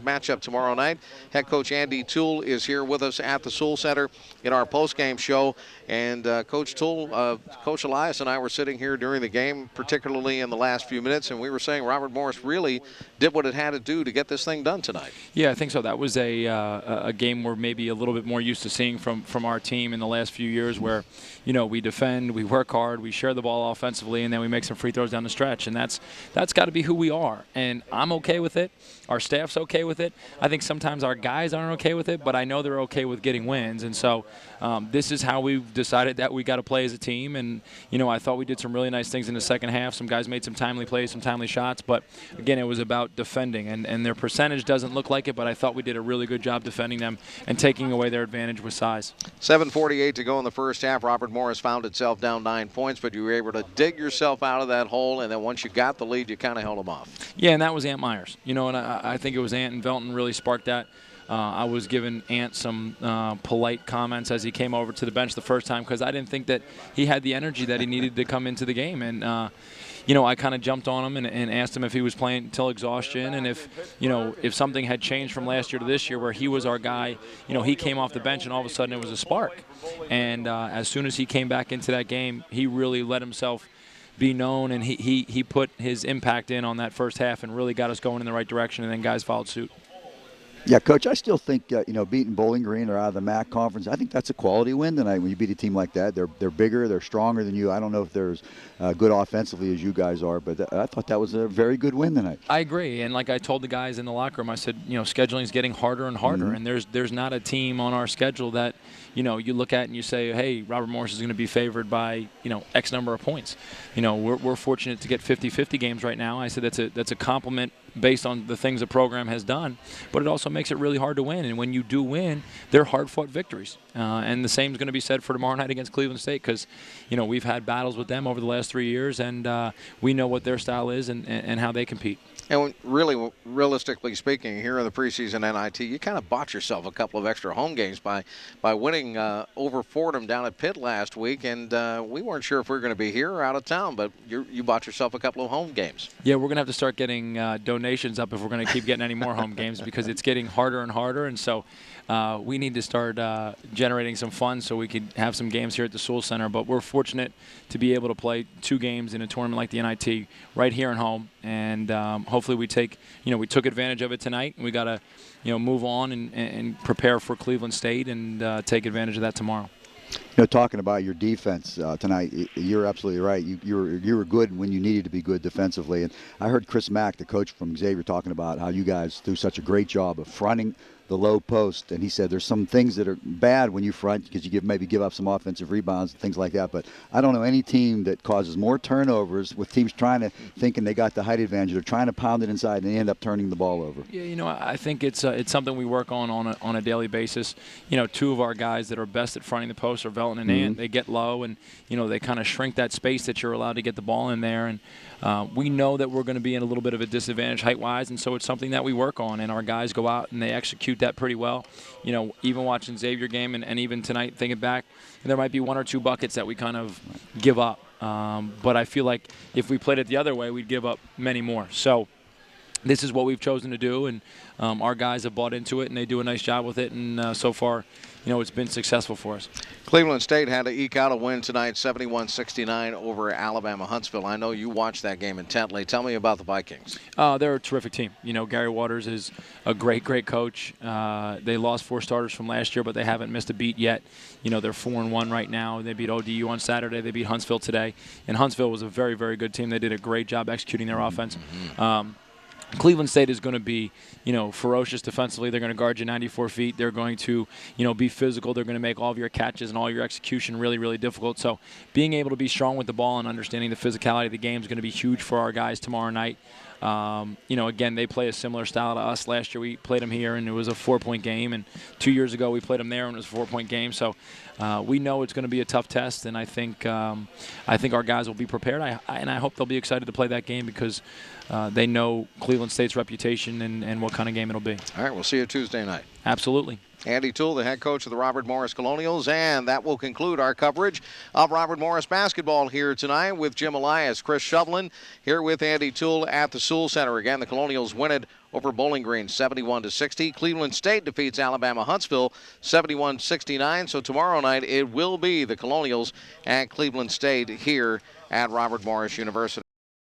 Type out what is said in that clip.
matchup tomorrow night. Head coach Andy Toole is here with us at the Toole Center in our postgame show. And Coach Toole, Coach Elias and I were sitting here during the game, particularly in the last few minutes, and we were saying Robert Morris really did what it had to do to get this thing done tonight. Yeah, I think so. That was a game we're maybe a little bit more used to seeing from our team in the last few years, where, you know, we defend, we work hard, we share the ball offensively, and then we make some free throws down the stretch. And that's got to be who we are. And I'm okay with it. Our staff's okay with it. I think sometimes our guys aren't okay with it, but I know they're okay with getting wins. And so this is how we've decided that we got to play as a team. And, you know, I thought we did some really nice things in the second half. Some guys made some timely plays, some timely shots. But, again, it was about defending. And their percentage doesn't look like it, but I thought we did a really good job defending them and taking away their advantage with size. 7:48 to go in the first half. Robert Morris found itself down 9 points, but you were able to dig yourself out of that hole, and then once you got the lead, you kind of held them off. Yeah, and that was Ant Myers. You know, and I think it was Ant and Velton really sparked that. I was giving Ant some polite comments as he came over to the bench the first time, because I didn't think that he had the energy that he needed to come into the game. And, you know, I kind of jumped on him and asked him if he was playing until exhaustion, and if, you know, if something had changed from last year to this year where he was our guy. You know, he came off the bench and all of a sudden it was a spark. And as soon as he came back into that game, he really let himself be known, and he put his impact in on that first half and really got us going in the right direction, and then guys followed suit. Yeah, Coach, I still think, you know, beating Bowling Green or out of the MAC conference, I think that's a quality win tonight when you beat a team like that. They're bigger, they're stronger than you. I don't know if they're as good offensively as you guys are, but I thought that was a very good win tonight. I agree, and like I told the guys in the locker room, I said, you know, scheduling is getting harder and harder, and there's not a team on our schedule that, you know, you look at and you say, hey, Robert Morris is going to be favored by, you know, X number of points. You know, we're fortunate to get 50-50 games right now. I said that's a compliment based on the things the program has done, but it also makes it really hard to win. And when you do win, they're hard-fought victories. And the same is going to be said for tomorrow night against Cleveland State, because, you know, we've had battles with them over the last 3 years, and we know what their style is and how they compete. And really, realistically speaking, here in the preseason NIT, you kind of bought yourself a couple of extra home games by winning over Fordham down at Pitt last week. And we weren't sure if we were going to be here or out of town, but you bought yourself a couple of home games. Yeah, we're going to have to start getting donations up if we're going to keep getting any more home games, because it's getting harder and harder. And so we need to start generating some funds so we could have some games here at the Toole Center. But we're fortunate to be able to play 2 games in a tournament like the NIT right here at home. And hopefully we took advantage of it tonight, and we got to, you know, move on and prepare for Cleveland State and take advantage of that tomorrow. You know, talking about your defense tonight, you're absolutely right. You were good when you needed to be good defensively. And I heard Chris Mack, the coach from Xavier, talking about how you guys do such a great job of fronting the low post, and he said there's some things that are bad when you front because you maybe give up some offensive rebounds and things like that. But I don't know any team that causes more turnovers with teams thinking they got the height advantage. They're trying to pound it inside, and they end up turning the ball over. Yeah, you know, I think it's something we work on a daily basis. You know, 2 of our guys that are best at fronting the post are Velton and Ant. They get low, and, you know, they kind of shrink that space that you're allowed to get the ball in there. And we know that we're going to be in a little bit of a disadvantage height-wise, and so it's something that we work on, and our guys go out and they execute that pretty well. You know, even watching Xavier game and even tonight thinking back, there might be 1 or 2 buckets that we kind of give up. But I feel like if we played it the other way, we'd give up many more. So this is what we've chosen to do, and our guys have bought into it, and they do a nice job with it, and so far, you know, it's been successful for us. Cleveland State had to eke out a win tonight, 71-69 over Alabama Huntsville. I know you watched that game intently. Tell me about the Vikings. They're a terrific team. You know, Gary Waters is a great coach. They lost 4 starters from last year, but they haven't missed a beat yet. You know, they're 4-1 right now. They beat ODU on Saturday. They beat Huntsville today. And Huntsville was a very, very good team. They did a great job executing their offense. Cleveland State is going to be, you know, ferocious defensively. They're going to guard you 94 feet. They're going to, you know, be physical. They're going to make all of your catches and all your execution really, really difficult. So being able to be strong with the ball and understanding the physicality of the game is going to be huge for our guys tomorrow night. You know, again, they play a similar style to us. Last year we played them here, and it was a 4-point game. And 2 years ago we played them there, and it was a 4-point game. So we know it's going to be a tough test, and I think our guys will be prepared. And I hope they'll be excited to play that game because they know Cleveland State's reputation and what kind of game it'll be. All right, we'll see you Tuesday night. Absolutely. Andy Toole, the head coach of the Robert Morris Colonials, and that will conclude our coverage of Robert Morris basketball here tonight with Jim Elias, Chris Shovlin, here with Andy Toole at the Toole Center. Again, the Colonials win it over Bowling Green 71-60. Cleveland State defeats Alabama Huntsville 71-69. So tomorrow night it will be the Colonials and Cleveland State here at Robert Morris University.